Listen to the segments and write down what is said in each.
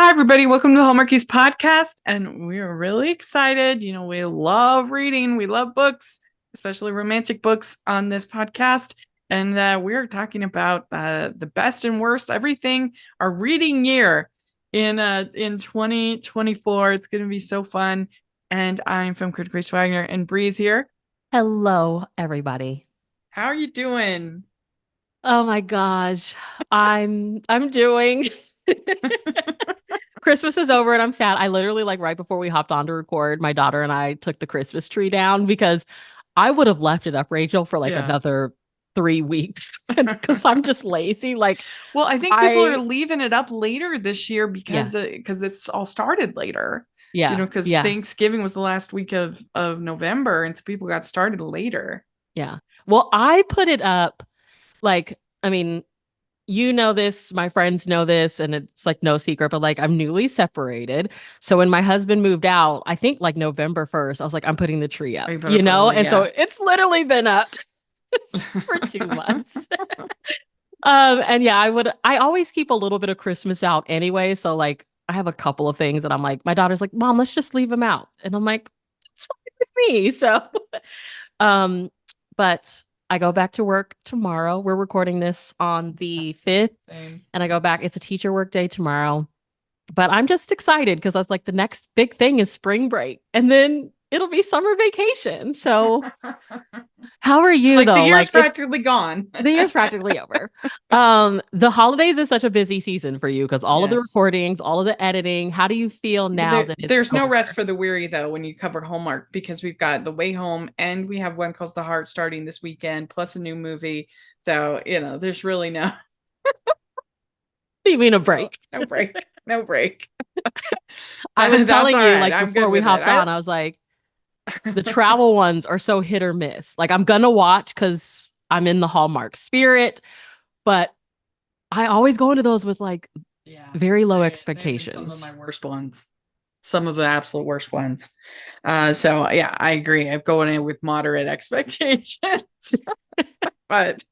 Hi, everybody. Welcome to the Hallmarkies podcast. And we're really excited. You know, we love reading. We love books, especially romantic books on this podcast. And we're talking about the best and worst, everything, our reading year in 2024. It's going to be so fun. And I'm film critic Grace Wagner, and Bree's here. Hello, everybody. How are you doing? Oh my gosh. I'm doing Christmas is over and I'm sad. I literally like right before we hopped on to record, my daughter and I took the Christmas tree down because I would have left it up, Rachel, for like Yeah. another 3 weeks because I'm just lazy. Like Well, I think people are I leaving it up later this year yeah, because it's all started later. You yeah, know, because yeah, Thanksgiving was the last week of November, and so people got started later. yeah. Well, I put it up like, I mean, you know this, my friends know this, and it's like no secret, but like I'm newly separated. So when my husband moved out, I think like November 1st, I was like, I'm putting the tree Or up, you put up early, And so yeah. it's literally been up for 2 months. And yeah, I always keep a little bit of Christmas out anyway. So like I have a couple of things that I'm like, my daughter's like, Mom, let's just leave them out. And I'm like, it's fine with me. So um, but I go back to work tomorrow. We're recording this on the 5th, Same. and I go back. It's a teacher work day tomorrow. But I'm just excited because I was like, the next big thing is spring break, and then it'll be summer vacation. So, how are you Like the though? year's Like it's practically gone. the year's practically over. The holidays is such a busy season for you because all of the Yes. recordings, all of the editing. How do you feel now that it's There's no rest over? for the weary though when you cover Hallmark because we've got The Way Home and we have One Calls the Heart starting this weekend, plus a new movie. So, you know, there's really no Do you mean a no, break? no break. No break. I was That's telling all you right. like I'm before good we with it. hopped on, I was like, the travel ones are so hit or miss. Like I'm gonna watch because I'm in the Hallmark spirit, but I always go into those with like Yeah, very low they've been some of my expectations. worst ones. Some of the absolute worst ones. So yeah, I agree. I'm going in with moderate expectations. but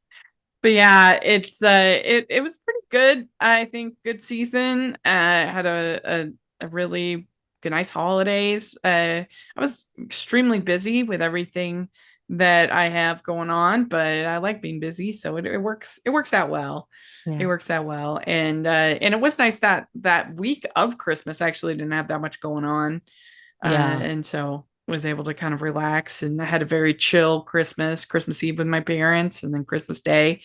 but yeah, it was pretty good. I think good season. Had a really good nice holidays. I was extremely busy with everything that I have going on, but I like being busy, so it works out well. It Yeah. works out well. And it was nice that that week of Christmas I actually didn't have that much going on. Yeah. And so was able to kind of relax, and I had a very chill Christmas Eve with my parents, and then Christmas Day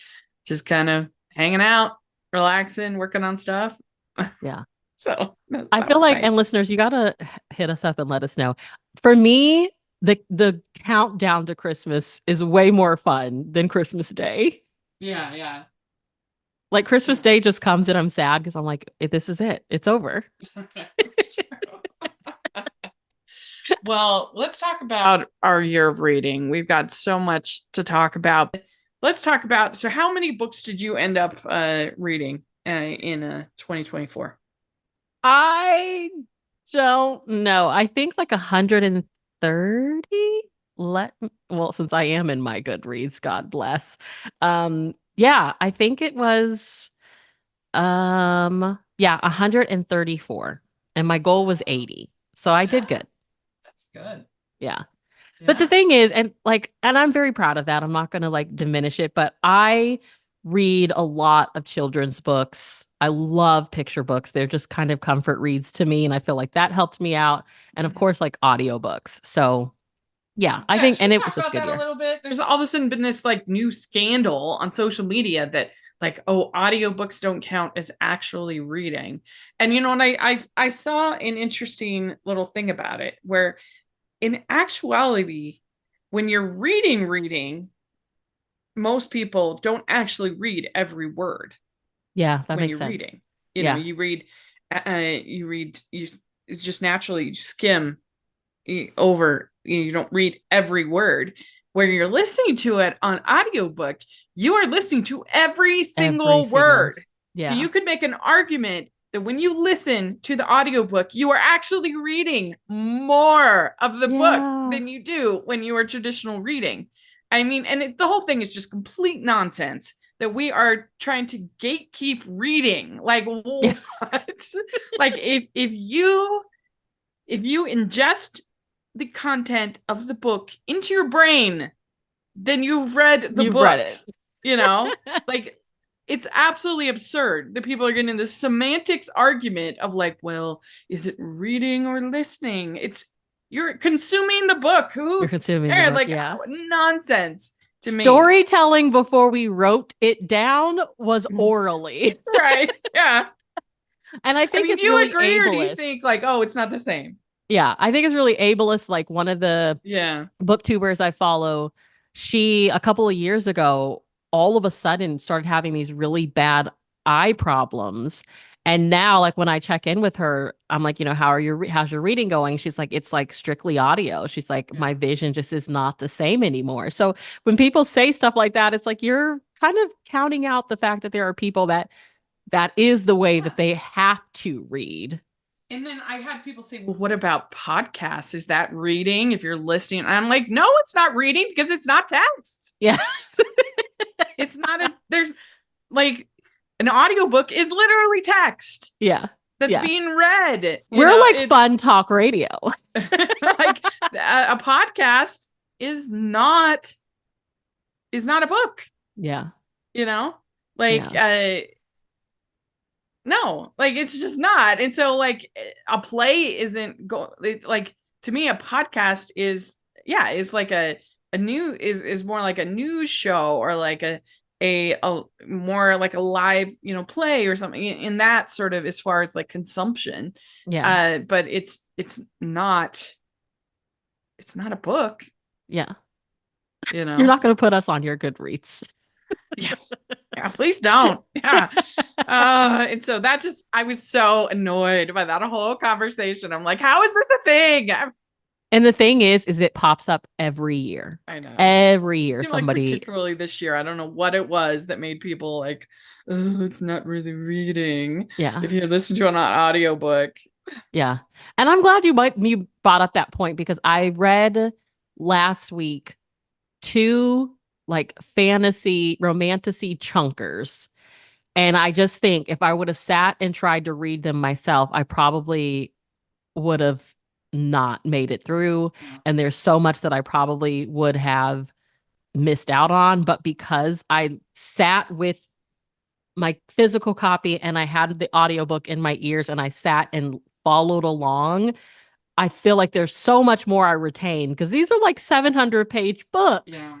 just kind of hanging out, relaxing, working on stuff. Yeah. So I that feel was like, and nice. listeners, you gotta hit us up and let us know. For me, the countdown to Christmas is way more fun than Christmas Day. Yeah, yeah. Like Christmas Day just comes and I'm sad because I'm like, this is it. It's over. It's true. Well, let's talk about our year of reading. We've got so much to talk about. Let's talk about, so how many books did you end up reading in 2024? I don't know. I think like 130. Well, since I am in my Goodreads, God bless. Yeah, I think it was yeah, 134. And my goal was 80. So I did Yeah, good. that's good. Yeah. But the Yeah. thing is, and I'm very proud of that. I'm not gonna like diminish it, but I read a lot of children's books. I love picture books. They're just kind of comfort reads to me. And I feel like that helped me out. And of Mhm. course, like audiobooks. So yeah, I Yeah, think, should we and it talk was just about good that a year. little bit? There's all of a sudden been this like new scandal on social media that like, oh, audiobooks don't count as actually reading. And you know, and I saw an interesting little thing about it where in actuality, when you're reading, most people don't actually read every word Yeah, that when makes you're sense. reading. You know, Yeah. you it's just naturally you skim over, you don't read every word. Where you're listening to it on audiobook, you are listening to every Every single single, word. So yeah. you could make an argument that when you listen to the audiobook, you are actually reading more of the book Yeah. than you do when you are traditional reading. I mean, and the whole thing is just complete nonsense that we are trying to gatekeep reading. Like, Yeah. what? Like if you ingest the content of the book into your brain, then you've read the You've read book, it. you know? Like it's absolutely absurd that people are getting this semantics argument of like, well, is it reading or listening? It's you're consuming the book. You're Who consuming the book, like yeah. nonsense to me. Storytelling before we wrote it down was orally. Right. Yeah. And I I think mean, it's do you really agree or do you ableist. think like, oh, it's not the same? Yeah, I think it's really ableist. Like one of the Yeah. booktubers I follow, she a couple of years ago, all of a sudden started having these really bad eye problems. And now, like when I check in with her, I'm like, how's your reading going? She's like, it's like strictly audio. She's like, Yeah. my vision just is not the same anymore. So when people say stuff like that, it's like you're kind of counting out the fact that there are people that is the way Yeah. that they have to read. And then I had people say, well, what about podcasts? Is that reading if you're listening? And I'm like, no, it's not reading because it's not text. Yeah. It's not there's like an audiobook is literally text Yeah. that's Yeah. being read. We're like It's fun talk radio. like a podcast is not a book, Yeah. you know? Like Yeah. no, like it's just not. And so like a play isn't like to me a podcast is like a new is more like a news show or like a more like a live, play or something in that sort of as far as like consumption. Yeah. But it's not a book, Yeah. you You're know. not going to put us on your Goodreads. Yeah. Yeah, please don't. Yeah. And so I was so annoyed by that whole conversation. I'm like, how is this a thing? And the thing is it pops up every year. I know. Every It year, seemed like somebody. particularly this year, I don't know what it was that made people like, oh, it's not really reading Yeah. if you listen to an audiobook. Yeah. And I'm glad you brought up that point because I read last week two like fantasy romantasy chunkers. And I just think if I would have sat and tried to read them myself, I probably would have not made it through. Yeah. And there's so much that I probably would have missed out on. But because I sat with my physical copy and I had the audiobook in my ears and I sat and followed along, I feel like there's so much more I retain because these are like 700-page books. Yeah.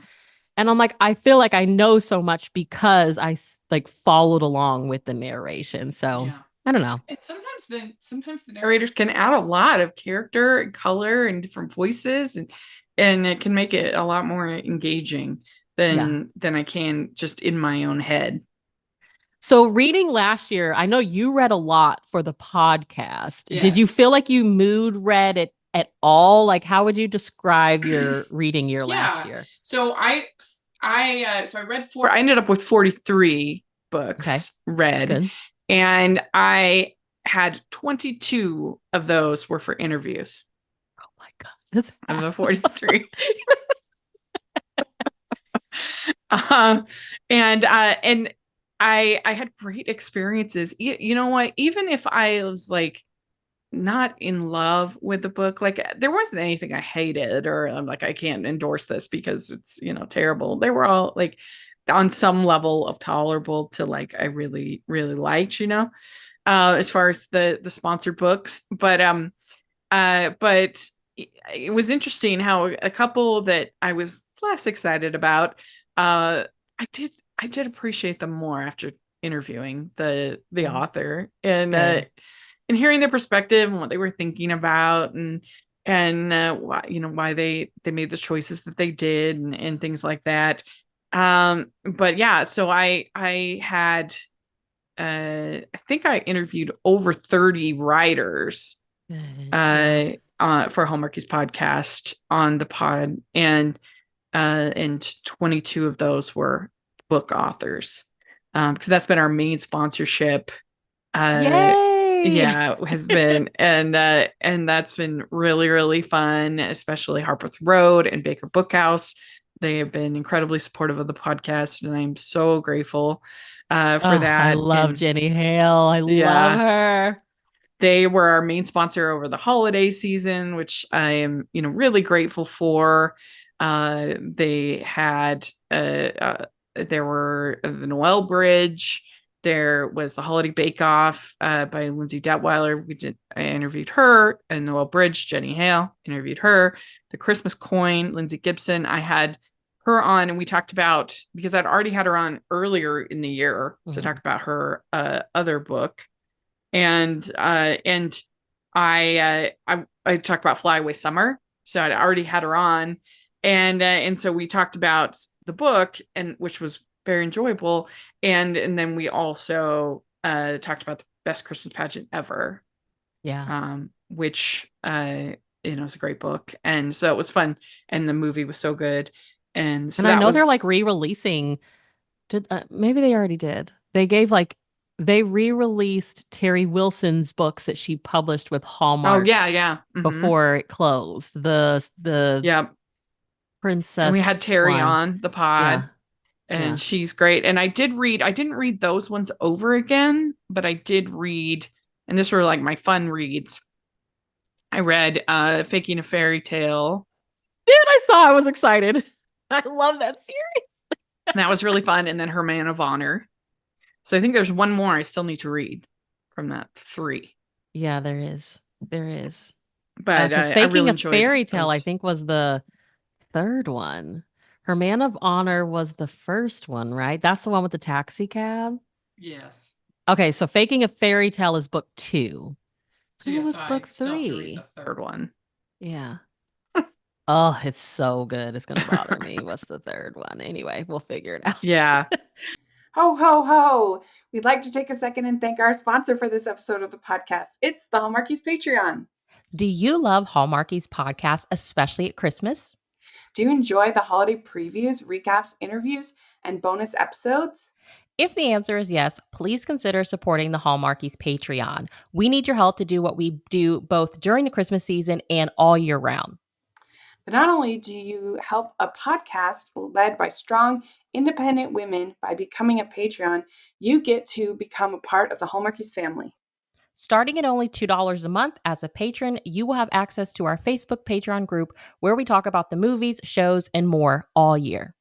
And I'm like, I feel like I know so much because I like followed along with the narration. So Yeah. I don't know. And sometimes the narrators can add a lot of character and color and different voices and it can make it a lot more engaging Yeah. than I can just in my own head. So reading last year, I know you read a lot for the podcast. Did you Yes. feel like you mood read it at all? Like how would you describe your reading year last Yeah. year? So I read I ended up with 43 Okay. books read, Good. and I had 22 of those were for interviews Oh my God. That's of the half. 43. uh, and I had great experiences. You know what? Even if I was like not in love with the book, like there wasn't anything I hated or I'm like I can't endorse this because it's terrible. They were all like on some level of tolerable to like I really really liked, as far as the sponsored books. But it was interesting how a couple that I was less excited about, I did appreciate them more after interviewing the author Good. and hearing their perspective and what they were thinking about and why they made the choices that they did and things like that. But yeah, so I had I think I interviewed over 30 writers Good. Yeah. for Hallmarkies podcast on the pod, and 22 of those were book authors, because that's been our main sponsorship. Uh, Yay. yeah, it has been, and that's been really really fun, especially Harpeth Road and Baker Bookhouse. They have been incredibly supportive of the podcast, and I'm so grateful for Oh, I that. love And Jenny Hale. I love yeah, her. they were our main sponsor over the holiday season, which I am, really grateful for. They had there were the Noel Bridge. There was the Holiday Bake Off by Lindsay Detweiler. I interviewed her, and Noel Bridge, Jenny Hale interviewed her. The Christmas Coin, Lindsay Gibson. I had her on, and we talked about, because I'd already had her on earlier in the year to talk about her other book, and I talked about Fly Away Summer, so I'd already had her on, and so we talked about the book, and which was very enjoyable, and then we also talked about the best Christmas pageant ever, Yeah. which is a great book, and so it was fun, and the movie was so good, and so And I that know they're was. like re-releasing. Maybe they already did. They re-released Terry Wilson's books that she published with Oh Hallmark yeah, yeah. before it closed. The Yeah, and we had Princess Terry one. on the pod, Yeah. and Yeah. she's great. And I didn't read those ones over again, but I did read, and this were like my fun reads. I read Faking a Fairy Tale. Dude, I was excited. I love that series. And that was really fun. And then Her Man of Honor. So I think there's one more I still need to read from that three. Yeah, there is. There is. But Because I Faking really a enjoyed Fairy Tale, I those. think, was the third one. Her Man of Honor was the first one, right? That's the one with the taxi cab. Yes. Okay, so Faking a Fairy Tale is book two. So What yeah, so was I book still have to read the three? third one. Yeah. Oh, it's so good. It's gonna bother me. What's the third one? Anyway, we'll figure it out. Yeah. Ho, ho, ho. We'd like to take a second and thank our sponsor for this episode of the podcast. It's the Hallmarkies Patreon. Do you love Hallmarkies podcast, especially at Christmas? Do you enjoy the holiday previews, recaps, interviews, and bonus episodes? If the answer is yes, please consider supporting the Hallmarkies Patreon. We need your help to do what we do both during the Christmas season and all year round. But not only do you help a podcast led by strong, independent women by becoming a Patreon, you get to become a part of the Hallmarkies family. Starting at only $2 a month as a patron, you will have access to our Facebook Patreon group where we talk about the movies, shows, and more all year.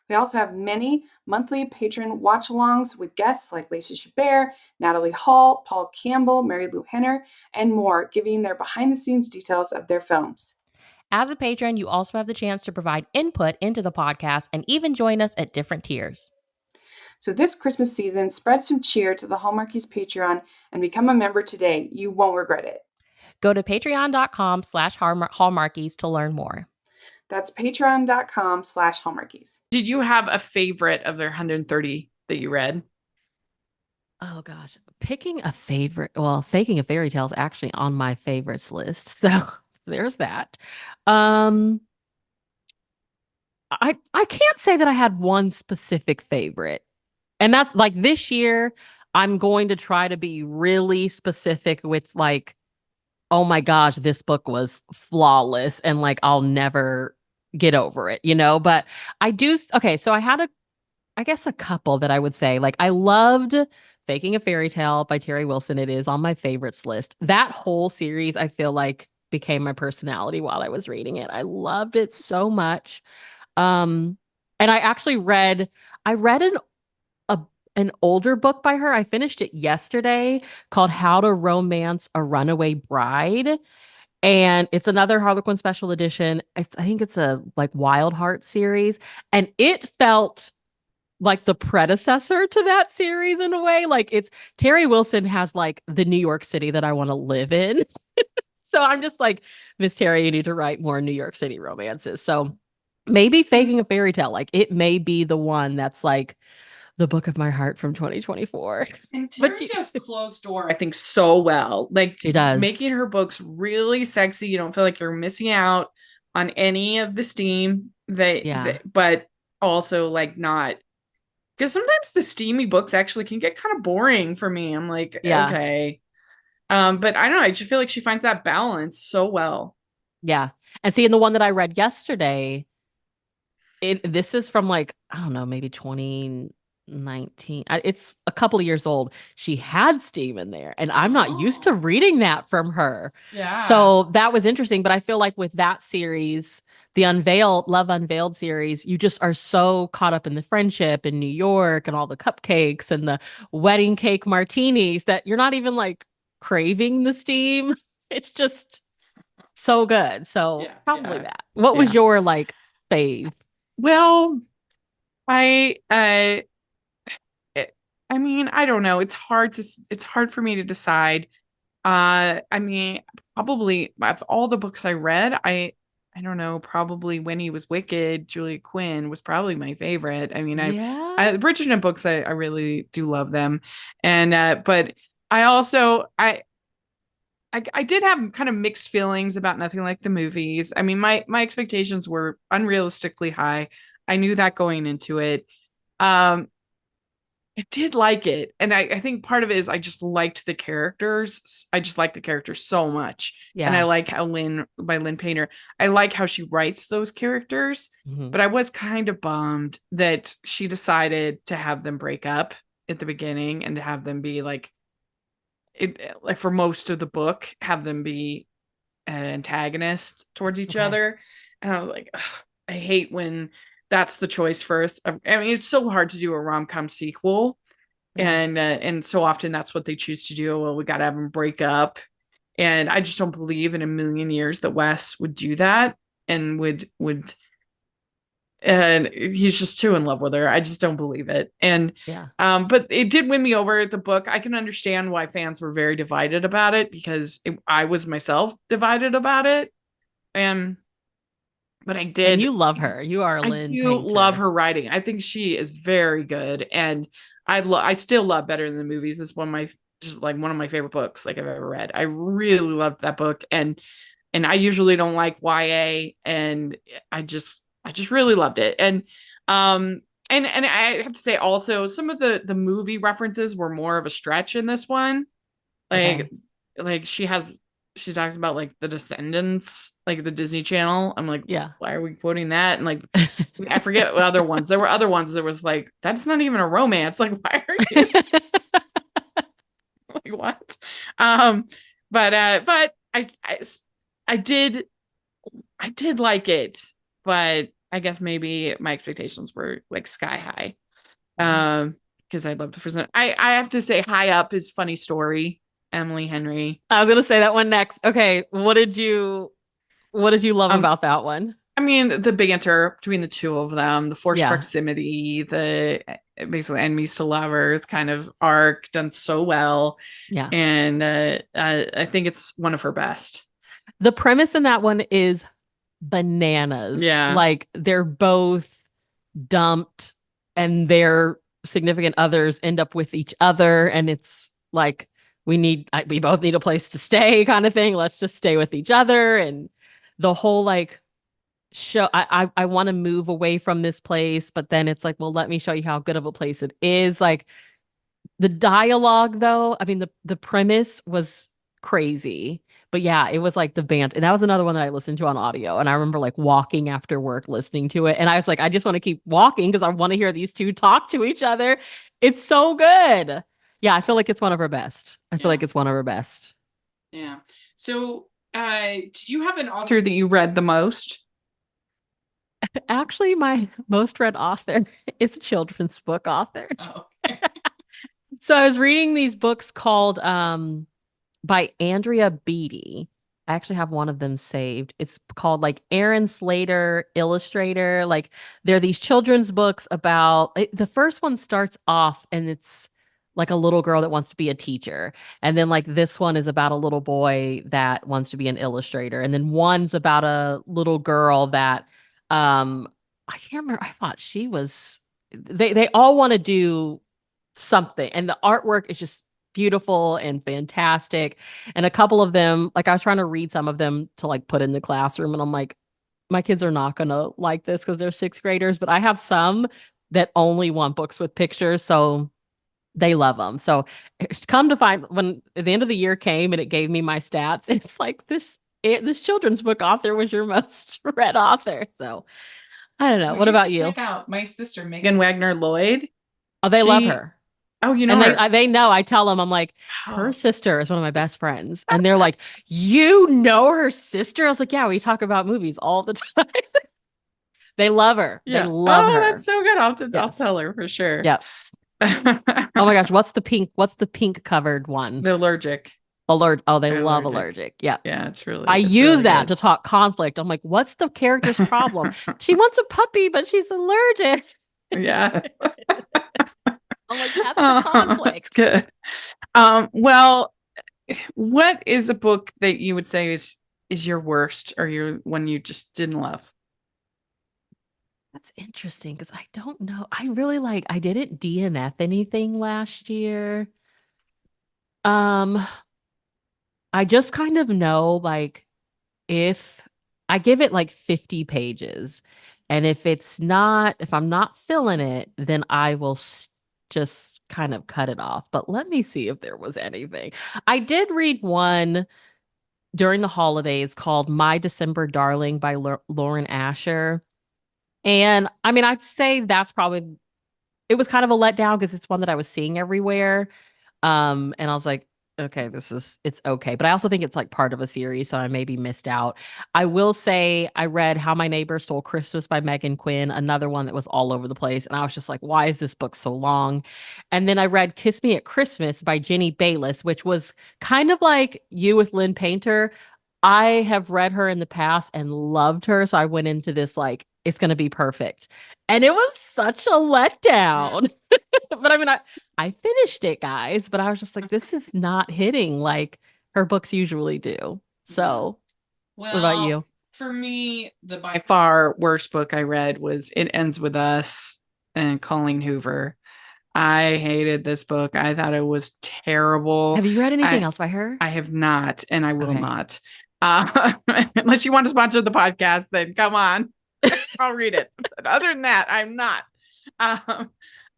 We also have many monthly patron watch alongs with guests like Lacey Chabert, Natalie Hall, Paul Campbell, Mary Lou Henner, and more, giving their behind the scenes details of their films. As a patron, you also have the chance to provide input into the podcast and even join us at different tiers. So this Christmas season, spread some cheer to the Hallmarkies Patreon and become a member today. You won't regret it. Go to patreon.com/hallmarkies to learn more. That's patreon.com/hallmarkies. Did you have a favorite of their 130 that you read? Oh gosh, Faking a Fairy Tale is actually on my favorites list. So there's that. I can't say that I had one specific favorite. And that's like this year, I'm going to try to be really specific with like, oh my gosh, this book was flawless and like I'll never get over it, you know? But I do okay, so I guess a couple that I would say. Like I loved Faking a Fairy Tale by Terry Wilson. It is on my favorites list. That whole series, I feel like became my personality while I was reading it. I loved it so much. Um, and I read a an older book by her. I finished it yesterday called How to Romance a Runaway Bride. And it's another Harlequin special edition. I think it's a like Wild Heart series. And it felt like the predecessor to that series in a way. Like it's Terry Wilson has like the New York City that I want to live in. So I'm just like, Miss Terry, you need to write more New York City romances. So maybe Faking a Fairy Tale, like it may be the one that's like the book of my heart from 2024. And But Terry does Closed Door, I think, so well. Like she making does. her books really sexy. You don't feel like you're missing out on any of the steam Yeah. but also like not, because sometimes the steamy books actually can get kind of boring for me. I'm like, Yeah. okay. But I don't know. I just feel like she finds that balance so well. Yeah. And see, in the one that I read yesterday, this is from like, I don't know, maybe 2019. 19. It's a couple of years old. She had steam in there, and I'm not used to Oh, reading that from her. yeah. So that was interesting. But I feel like with that series, the Unveiled, Love Unveiled series, you just are so caught up in the friendship in New York and all the cupcakes and the wedding cake martinis that you're not even like craving the steam. It's just so good. So Yeah, probably yeah, that. What was yeah. your like fave? Well, I it, I mean, I don't know. It's hard for me to decide. I mean, probably of all the books I read, I don't know, probably When He Was Wicked, Julia Quinn was probably my favorite. I mean, Yeah. Bridgerton books, I really do love them. And but I also I did have kind of mixed feelings about Nothing Like the Movies. I mean, my expectations were unrealistically high. I knew that going into it. Um, I did like it. And I think part of it is I just liked the characters. I just like the characters so much. And I Yeah. like how Lynn Painter, I like how she writes those characters. Mhm. But I was kind of bummed that she decided to have them break up at the beginning and to have them be like for most of the book, have them be antagonist towards each Okay. other. And I was like, ugh, I hate when that's the choice first. I mean, it's so hard to do a rom-com sequel, Yeah. and so often that's what they choose to do. Well, we got to have them break up, and I just don't believe in a million years that Wes would do that and would. And he's just too in love with her. I just don't believe it. And Yeah. but it did win me over. The book, I can understand why fans were very divided about it because I was myself divided about it. And but And you love her. You are a I Lynn do love Painter. her writing. I think she is very good, and I still love Better Than the Movies. It's one of my just like one of my favorite books like I've ever read. I really loved that book, and I usually don't like YA, and I just really loved it. And I have to say also some of the movie references were more of a stretch in this one. Okay. Like like she talks about like the Descendants, like the Disney Channel. I'm like, Yeah. why are we quoting that? And like I forget what other ones. There were other ones that was like, that's not even a romance. Like, why are you like what? Um, but I did like it, but I guess maybe my expectations were like sky high. Yeah. Because I loved the first one. I have to say, High Up is funny story. Emily Henry. I was gonna say that one next. Okay. What did you love Um, about that one? I mean, the banter between the two of them, the forced Yeah. proximity, the basically enemies to lovers kind of arc done so well. Yeah. And I think it's one of her best. The premise in that one is bananas. Yeah. Like they're both dumped and their significant others end up with each other and it's like we both need a place to stay kind of thing. Let's just stay with each other and the whole like show I want to move away from this place, but then it's like, well, let me show you how good of a place it is. Like the dialogue though, I mean the premise was crazy. But yeah, it was like the band. And that was another one that I listened to on audio. And I remember like walking after work listening to it. And I was like, I just want to keep walking because I want to hear these two talk to each other. It's so good. Yeah, I feel like it's one of her best. I feel Yeah. like it's one of her best. Yeah. So, do you have an author that you read the most? Actually, my most read author is a children's book author. Oh, So I was reading these books called by Andrea Beatty. I actually have one of them saved. It's called like Aaron Slater Illustrator. Like they're these children's books about the first one starts off and it's like a little girl that wants to be a teacher. And then like this one is about a little boy that wants to be an illustrator. And then one's about a little girl that um I can't remember. I thought she was they all want to do something and the artwork is just beautiful and fantastic. And a couple of them, like I was trying to read some of them to like put in the classroom, and I'm like, my kids are not gonna like this because they're sixth graders. But I have some that only want books with pictures, so they love them. So come to find when at the end of the year came and it gave me my stats, it's like this children's book author was your most read author. So I don't know. well, What you about should you? check out my sister Megan Wagner Lloyd. Oh, they love She, her. oh, you know And her. they know. I tell them, I'm like, her Oh, sister is one of my best friends. And they're like, you know her sister? I was like, yeah, we talk about movies all the time. They love her. They yeah. love Oh, that's her. so good. I'll Yes. tell her for sure. Yep. Oh my gosh, what's the pink covered one? The allergic. Oh, they love Allergic. allergic. Yep. Yeah, I it's use really that good. to talk conflict. I'm like, what's the character's problem? She wants a puppy, but she's allergic. Yeah. I'm like, that's the Oh, that's conflict. good. Well, what is a book that you would say is your worst or your one you just didn't love? That's interesting because I don't know. I didn't DNF anything last year. Um, I just kind of know like if I give it like 50 pages and if I'm not feeling it, then I will just kind of cut it off. But let me see if there was anything. I did read one during the holidays called My December Darling by Lauren Asher. And I mean, I'd say that's probably it was kind of a letdown because it's one that I was seeing everywhere. And I was like, okay, it's okay. But I also think it's like part of a series, so I maybe missed out. I will say I read How My Neighbor Stole Christmas by Megan Quinn, another one that was all over the place. And I was just like, why is this book so long? And then I read Kiss Me at Christmas by Jenny Bayless, which was kind of like you with Lynn Painter. I have read her in the past and loved her. So I went into this like, it's going to be perfect. And it was such a letdown. But I mean, I finished it, guys, but I was just like, this is not hitting like her books usually do. Yeah. So, what about Well, you? for me, the by far worst book I read was It Ends With Us and Colleen Hoover. I hated this book. I thought it was terrible. Have you read anything I else by her? I have not, and I will Okay. not. Unless you want to sponsor the podcast, then come on. I'll read it. But other than that, I'm not. Um,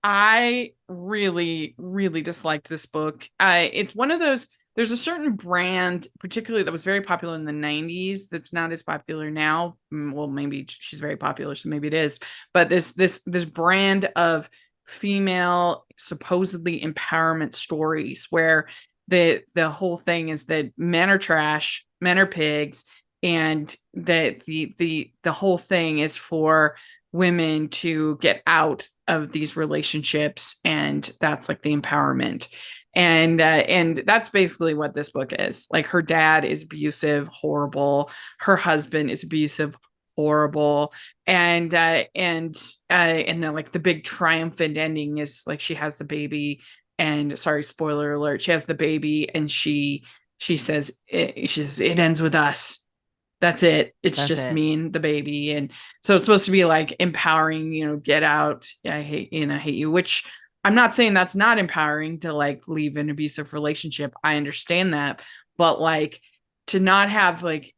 I really, really disliked this book. It's one of those. There's a certain brand, particularly that was very popular in the 90s, that's not as popular now. Well, maybe she's very popular, so maybe it is. But this brand of female supposedly empowerment stories where the whole thing is that men are trash, men are pigs, and that the whole thing is for women to get out of these relationships, and that's like the empowerment. And that's basically what this book is. Like, her dad is abusive, horrible. Her husband is abusive, horrible. And then like the big triumphant ending is like she has the baby, and sorry, spoiler alert, she has the baby, and she says it ends with us. That's it. It's That's just it. me and the baby. And so it's supposed to be like empowering, get out. I hate, I hate you, which I'm not saying that's not empowering to like leave an abusive relationship. I understand that. But like, to not have like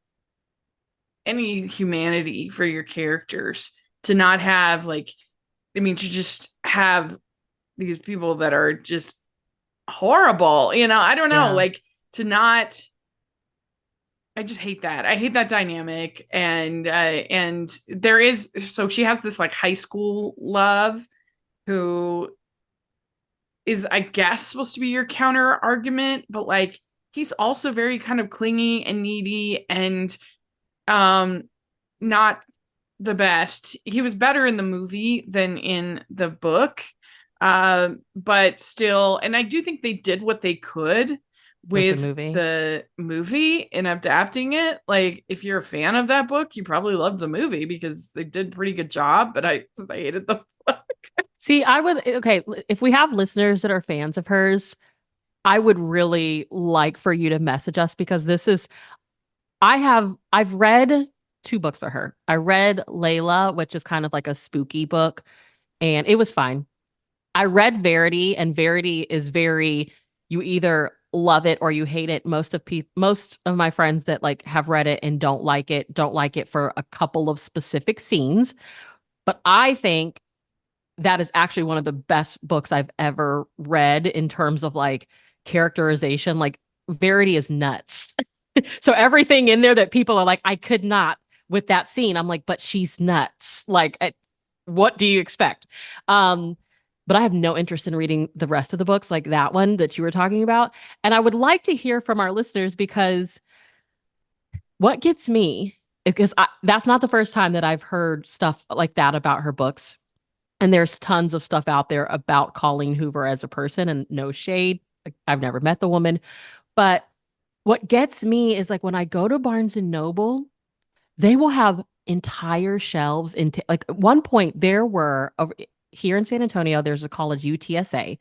any humanity for your characters, to not have like, I mean, to just have these people that are just horrible, I don't know, Yeah. like, to not, I just hate that. I hate that dynamic. And there is, so she has this like high school love who is, I guess, supposed to be your counter argument, but like he's also very kind of clingy and needy and um not the best. He was better in the movie than in the book. But still, and I do think they did what they could With the with movie. the movie in adapting it. Like, if you're a fan of that book, you probably loved the movie because they did a pretty good job, but I hated the book. See, I would, okay, if we have listeners that are fans of hers, I would really like for you to message us because I've read two books by her. I read Layla, which is kind of like a spooky book, and it was fine. I read Verity, and Verity is very, you either love it or you hate it. Most of my friends that like have read it and don't like it for a couple of specific scenes. But I think that is actually one of the best books I've ever read in terms of like characterization. Like, Verity is nuts. So everything in there that people are like, I could not with that scene. I'm like, but she's nuts. Like, what do you expect? Um, but I have no interest in reading the rest of the books, like that one that you were talking about. And I would like to hear from our listeners because what gets me, because that's not the first time that I've heard stuff like that about her books. And there's tons of stuff out there about Colleen Hoover as a person, and no shade. I've never met the woman. But what gets me is like when I go to Barnes and Noble, they will have entire shelves into like at one point there were here in San Antonio, there's a college UTSA,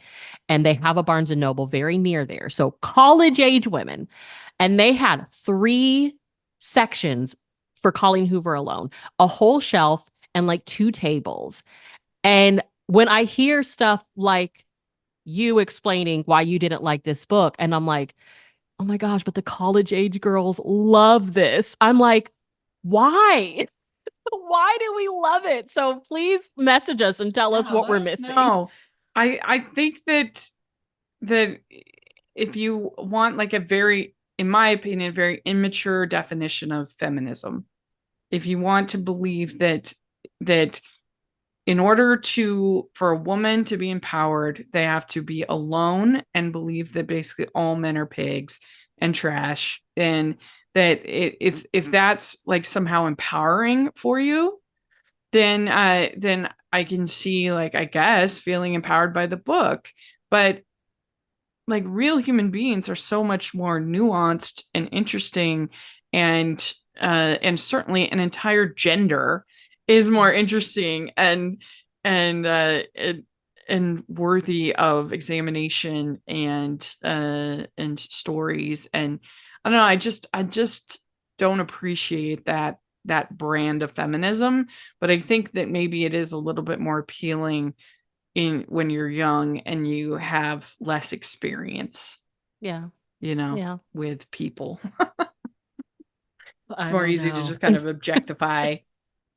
and they have a Barnes and Noble very near there. So college age women, and they had three sections for Colleen Hoover alone, a whole shelf and like two tables. And when I hear stuff like you explaining why you didn't like this book, and I'm like, oh my gosh, but the college age girls love this. I'm like, why? Why do we love it? So please message us and tell us what let we're us missing. know. I think that if you want like a very, in my opinion, very immature definition of feminism, if you want to believe that in order for a woman to be empowered, they have to be alone and believe that basically all men are pigs and trash, and that if that's like somehow empowering for you, then I can see, like, I guess feeling empowered by the book. But like real human beings are so much more nuanced and interesting, and certainly an entire gender is more interesting and and worthy of examination and stories. And I don't know, I just don't appreciate that brand of feminism, but I think that maybe it is a little bit more appealing in when you're young and you have less experience, Yeah. you know, Yeah. with people. It's I more don't easy to know. just kind of objectify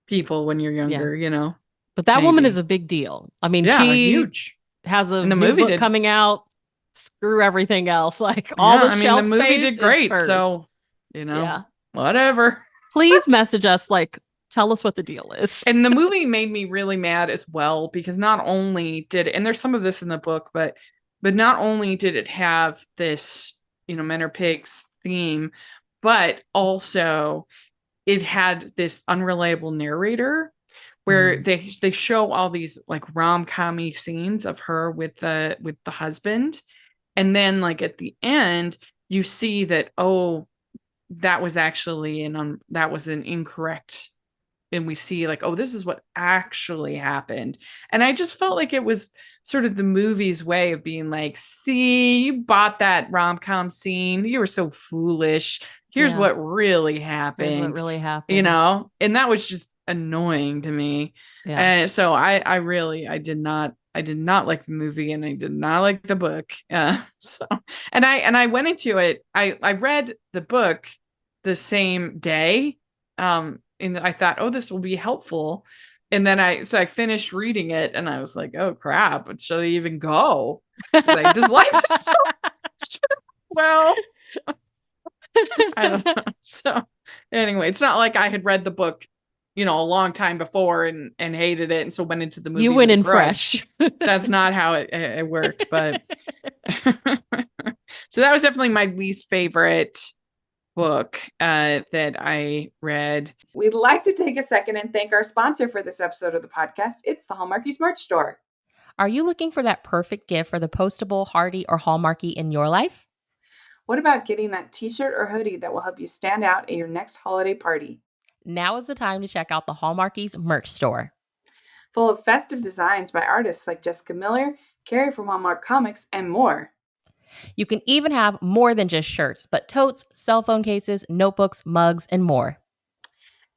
people when you're Yeah. younger, you know, But that woman is maybe. a big deal. I mean, Yeah, she huge. has a And the new movie book did, coming out. Screw everything else. Like all yeah, the I mean, the shelf movie space did is great. hers. So, you know, Yeah. whatever. Please message us, like, tell us what the deal is. And the movie made me really mad as well, because not only did, and there's some of this in the book, but not only did it have this, you know, men are pigs theme, but also it had this unreliable narrator where Mm. they show all these like rom-commy scenes of her with the husband, and then like at the end you see that, oh, that was actually that was an incorrect, and we see like, oh, this is what actually happened. And I just felt like it was sort of the movie's way of being like, see, you bought that rom-com scene, you were so foolish, here's Yeah. what really Here's what happened, really you happened. know. And that was just annoying to me. Yeah. And so I really, I did not like the movie, and I did not like the book. So and I went into it, I read the book the same day, and I thought, oh, this will be helpful. And then I finished reading it, and I was like, oh crap, should I even go? Because I disliked it so much. Well, I don't know. So anyway, it's not like I had read the book, you know, a long time before and hated it, and so went into the You movie went with a in grudge. fresh. That's not how it worked. But so that was definitely my least favorite book that I read. We'd like to take a second and thank our sponsor for this episode of the podcast. It's the Hallmarkies merch store. Are you looking for that perfect gift for the postable, hardy, or Hallmarky in your life? What about getting that t-shirt or hoodie that will help you stand out at your next holiday party? Now is the time to check out the Hallmarkies merch store. Full of festive designs by artists like Jessica Miller, Carrie from Hallmark Comics, and more. You can even have more than just shirts, but totes, cell phone cases, notebooks, mugs, and more.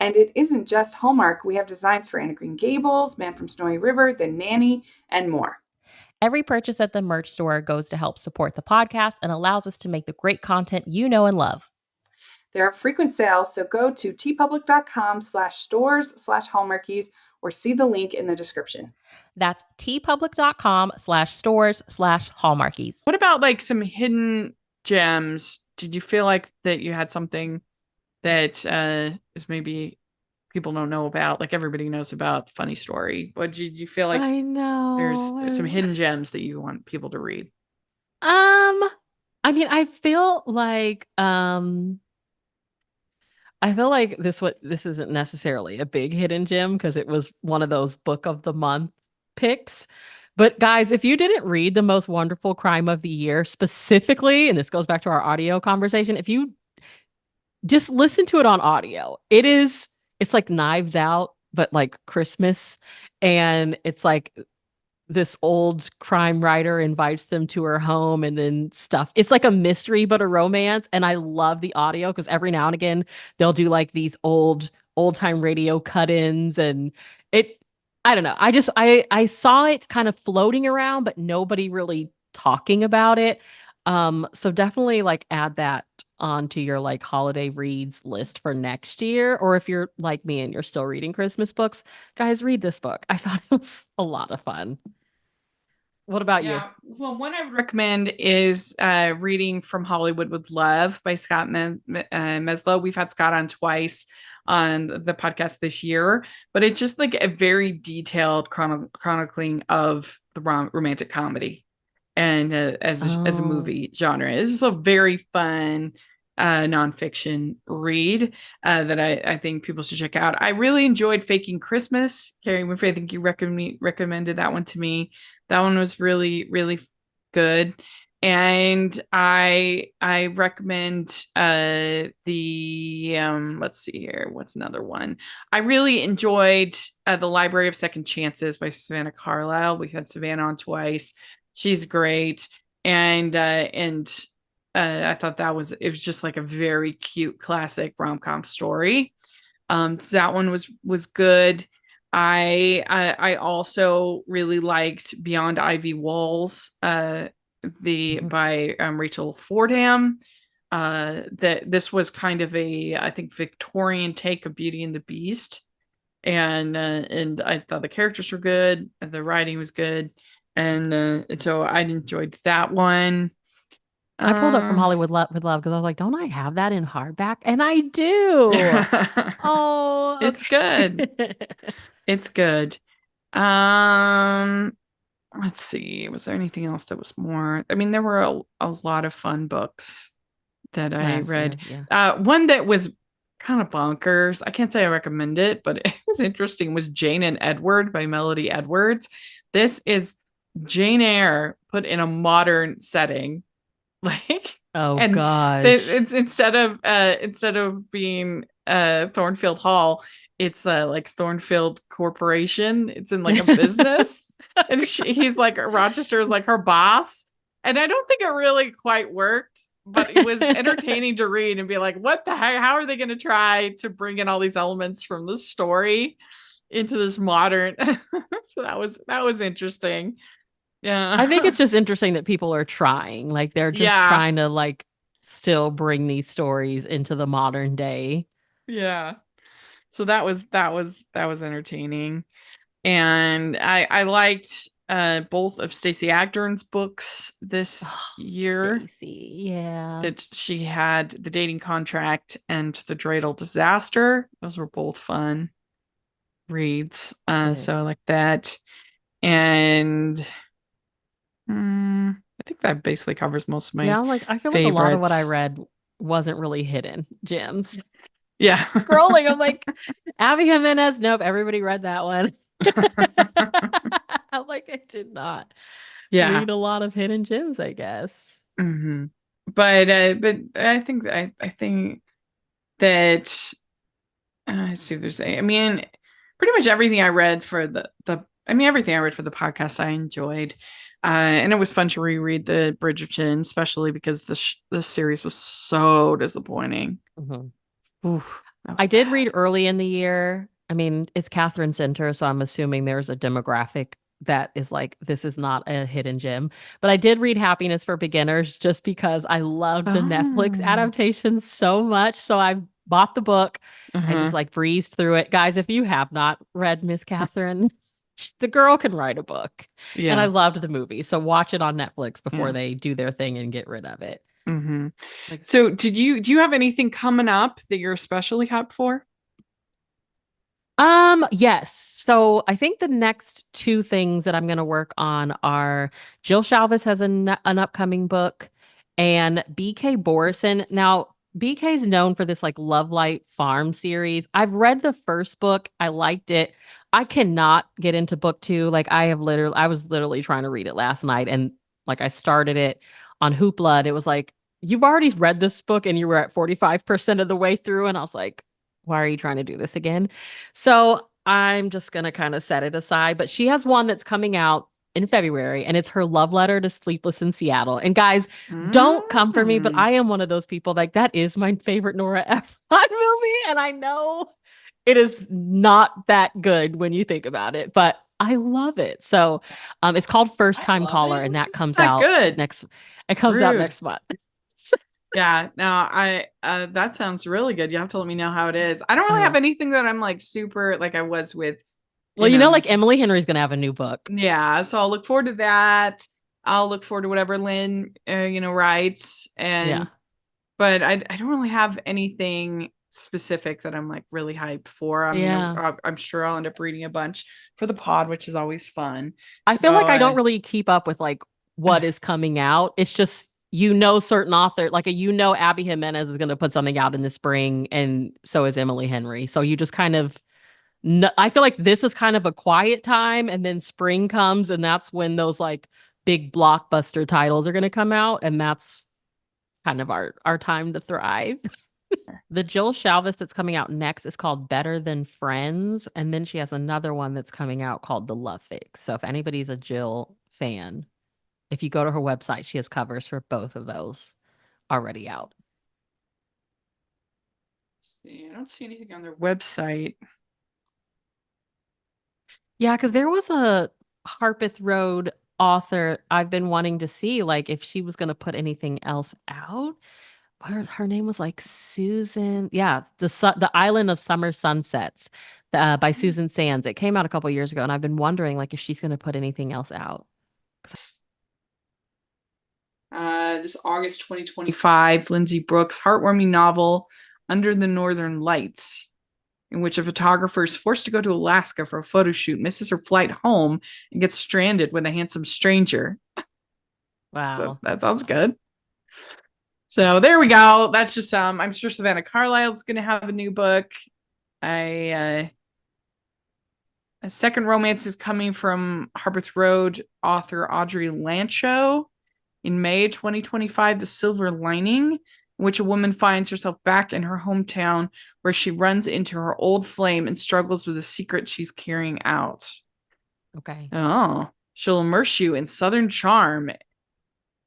And it isn't just Hallmark. We have designs for Anna Green Gables, Man from Snowy River, The Nanny, and more. Every purchase at the merch store goes to help support the podcast and allows us to make the great content you know and love. There are frequent sales, so go to tpublic.com/stores/hallmarkies or see the link in the description. That's tpublic.com/stores/hallmarkies. What about like some hidden gems? Did you feel like that you had something that is maybe people don't know about. Like everybody knows about Funny Story. What did you feel like I there's know. some hidden gems that you want people to read? I mean, I feel like this isn't necessarily a big hidden gem because it was one of those book of the month picks. But guys, if you didn't read The Most Wonderful Crime of the Year specifically, and this goes back to our audio conversation, if you just listen to it on audio, it's like Knives Out, but like Christmas. And it's like this old crime writer invites them to her home and then stuff. It's like a mystery, but a romance. And I love the audio because every now and again they'll do like these old time radio cut-ins and it I don't know. I saw it kind of floating around, but nobody really talking about it. So definitely like add that onto your like holiday reads list for next year. Or if you're like me and you're still reading Christmas books, guys, read this book. I thought it was a lot of fun. What about you? Yeah, well, one I would recommend is reading From Hollywood with Love by Scott Meslow. We've had Scott on twice on the podcast this year, but it's just like a very detailed chronicling of the romantic comedy and as a Oh, movie genre. This is a very fun nonfiction read that I think people should check out. I really enjoyed Faking Christmas. Carrie Winfrey, I think you recommended that one to me. That one was really, really good. And I recommend the let's see here, what's another one? I really enjoyed The Library of Second Chances by Savannah Carlyle. We had Savannah on twice. She's great. And I thought it was just like a very cute classic rom-com story. That one was good. I also really liked Beyond Ivy Walls, by Rachel Fordham. That this was kind of a, I think, Victorian take of Beauty and the Beast, and I thought the characters were good, the writing was good, and so I enjoyed that one. I pulled up From Uh, Hollywood with Love because I was like, don't I have that in hardback? And I do. Oh, it's good. okay. It's good. Um, let's see. Was there anything else that was more? I mean, there were a lot of fun books that I Last read. year, yeah. One that was kind of bonkers. I can't say I recommend it, but it was interesting. Was Jane and Edward by Melody Edwards. This is Jane Eyre put in a modern setting, like, Oh and gosh. it's instead of being Thornfield Hall, it's like Thornfield Corporation. It's in like a business, and he's like Rochester is like her boss, and I don't think it really quite worked, but it was entertaining to read and be like, what the heck? How are they going to try to bring in all these elements from the story into this modern? So that was interesting. I think Yeah. it's just interesting that people are trying. Like they're just Yeah. trying to like still bring these stories into the modern day. Yeah. So that was entertaining. And I liked both of Stacey Agdern's books this Oh, year, Stacy. Yeah. that she had The Dating Contract and The Dreidel Disaster. Those were both fun reads. Good. So I like that. And I think that basically covers most of my Yeah, like I feel like a lot of what I favorites. read wasn't really hidden gems. Yeah. Scrolling, I'm like, Abby Jimenez. Nope, everybody read that one. I'm like, I did not Yeah. read a lot of hidden gems, I guess. Hmm. But I think that let's see if there's I mean, pretty much everything I read for the I mean everything I read for the podcast I enjoyed. And it was fun to reread the Bridgerton, especially because this series was so disappointing. Mhm. Oof, that was I did bad. read early in the year. I mean, it's Catherine Center, so I'm assuming there's a demographic that is like, this is not a hidden gem. But I did read Happiness for Beginners just because I loved the Netflix Oh. adaptation so much. So I bought the book and just Uh-huh. like breezed through it. Guys, if you have not read Miss Catherine, the girl can write a book. And I Yeah. loved the movie. So watch it on Netflix before Yeah. they do their thing and get rid of it. Hmm. Like, So do you have anything coming up that you're especially hyped for? Yes. So I think the next two things that I'm going to work on are Jill Shalvis has an upcoming book and BK Borison. Now, BK is known for this like Love Light Farm series. I've read the first book. I liked it. I cannot get into book two. Like I was literally trying to read it last night and like I started it on Hoopla and it was like, you've already read this book and you were at 45% of the way through. And I was like, why are you trying to do this again? So I'm just going to kind of set it aside. But she has one that's coming out in February, and it's her love letter to Sleepless in Seattle. And guys, don't come for me, but I am one of those people like that is my favorite Nora Ephron movie. And I know it is not that good when you think about it, but I love it. So it's called First Time Caller, and that comes out next. It comes out next month. Yeah, no, that sounds really good. You have to let me know how it is. I don't really have anything that I'm like super like I was with. Well, you know, like Emily Henry's gonna have a new book. Yeah, so I'll look forward to that. I'll look forward to whatever Lynn, writes. And but I don't really have anything specific that I'm like really hyped for. I'm sure I'll end up reading a bunch for the pod, which is always fun. I feel like I don't really keep up with like what is coming out. It's just certain author, like Abby Jimenez is going to put something out in the spring, and so is Emily Henry. So you just kind of I feel like this is kind of a quiet time, and then spring comes, and that's when those like big blockbuster titles are going to come out, and that's kind of our time to thrive. The Jill Shalvis that's coming out next is called Better Than Friends, and then she has another one that's coming out called The Love Fix. So if anybody's a Jill fan, if you go to her website, she has covers for both of those already out. Let's see, I don't see anything on their website. Yeah, because there was a Harpeth Road author I've been wanting to see, like if she was going to put anything else out. Her name was like Susan. Yeah, the Island of Summer Sunsets by Susan Sands. It came out a couple years ago, and I've been wondering like if she's going to put anything else out. This August 2025, Lindsay Brooks' heartwarming novel, Under the Northern Lights, in which a photographer is forced to go to Alaska for a photo shoot, misses her flight home, and gets stranded with a handsome stranger. Wow. So that sounds good. So there we go. That's just I'm sure Savannah Carlyle's going to have a new book. A second romance is coming from Harpeth Road author Audrey Lancho. In May 2025, The Silver Lining, in which a woman finds herself back in her hometown where she runs into her old flame and struggles with a secret she's carrying out. Okay. Oh, she'll immerse you in Southern charm.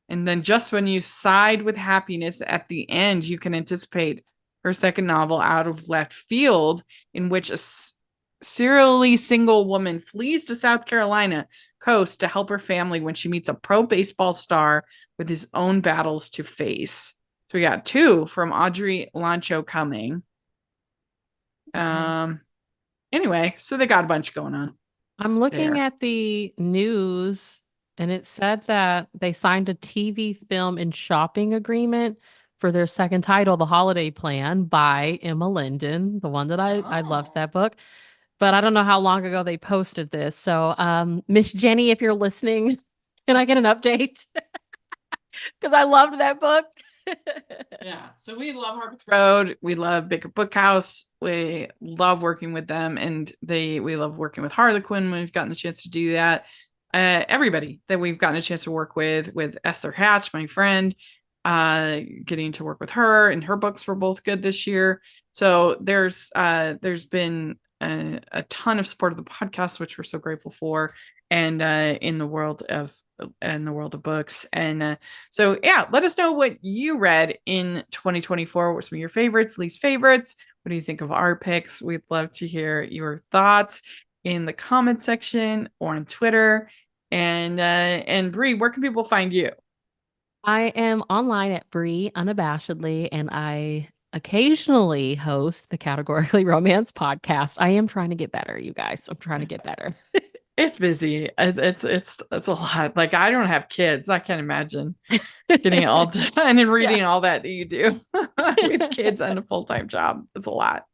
And then just when you side with happiness at the end, you can anticipate her second novel, Out of Left Field, in which a serially single woman flees to South Carolina coast to help her family when she meets a pro baseball star with his own battles to face. So we got two from Audrey Lancho coming. Anyway, so they got a bunch going on. I'm looking at the news, and it said that they signed a TV, film, and shopping agreement for their second title, The Holiday Plan by Emma Linden, the one that I loved that book. But I don't know how long ago they posted this. So, Miss Jenny, if you're listening, can I get an update? Because I loved that book. Yeah, so we love Harpeth Road. We love Baker Bookhouse. We love working with them, and we love working with Harlequin when we've gotten the chance to do that. Everybody that we've gotten a chance to work with Esther Hatch, my friend, getting to work with her, and her books were both good this year. So there's been a ton of support of the podcast, which we're so grateful for, and in the world of books. And so yeah, let us know what you read in 2024. What some of your favorites, least favorites? What do you think of our picks? We'd love to hear your thoughts in the comment section or on Twitter. And Bree, where can people find you? I am online at Bree Unabashedly, and I occasionally host the Categorically Romance podcast. I am trying to get better, you guys. I'm trying to get better. It's busy. It's a lot. Like I don't have kids. I can't imagine getting it all done and reading all that you do with kids and a full-time job. It's a lot.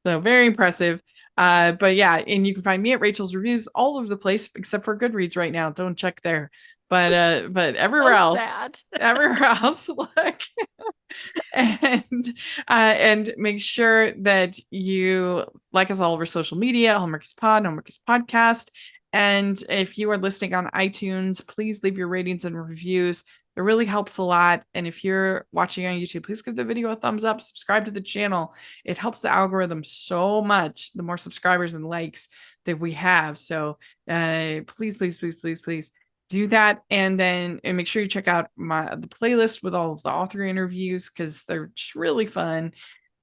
So very impressive. But yeah, and you can find me at Rachel's Reviews all over the place except for Goodreads right now. Don't check there. But everywhere So else, sad. everywhere else, look. And make sure that you like us all over social media, Hallmark is Pod, Hallmark is Podcast. And if you are listening on iTunes, please leave your ratings and reviews. It really helps a lot. And if you're watching on YouTube, please give the video a thumbs up, subscribe to the channel. It helps the algorithm so much, the more subscribers and likes that we have. So please do that. And then make sure you check out the playlist with all of the author interviews, because they're just really fun.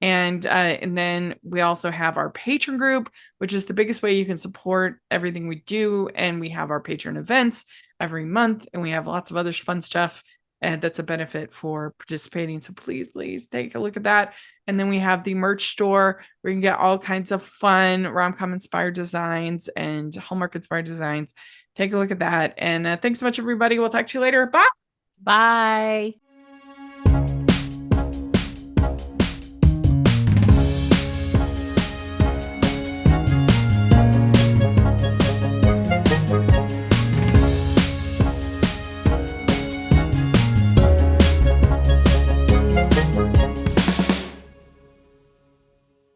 And then we also have our patron group, which is the biggest way you can support everything we do. And we have our patron events every month, and we have lots of other fun stuff, and that's a benefit for participating. So please take a look at that. And then we have the merch store where you can get all kinds of fun rom-com inspired designs and Hallmark inspired designs. Take a look at that. And thanks so much, everybody. We'll talk to you later. Bye. Bye.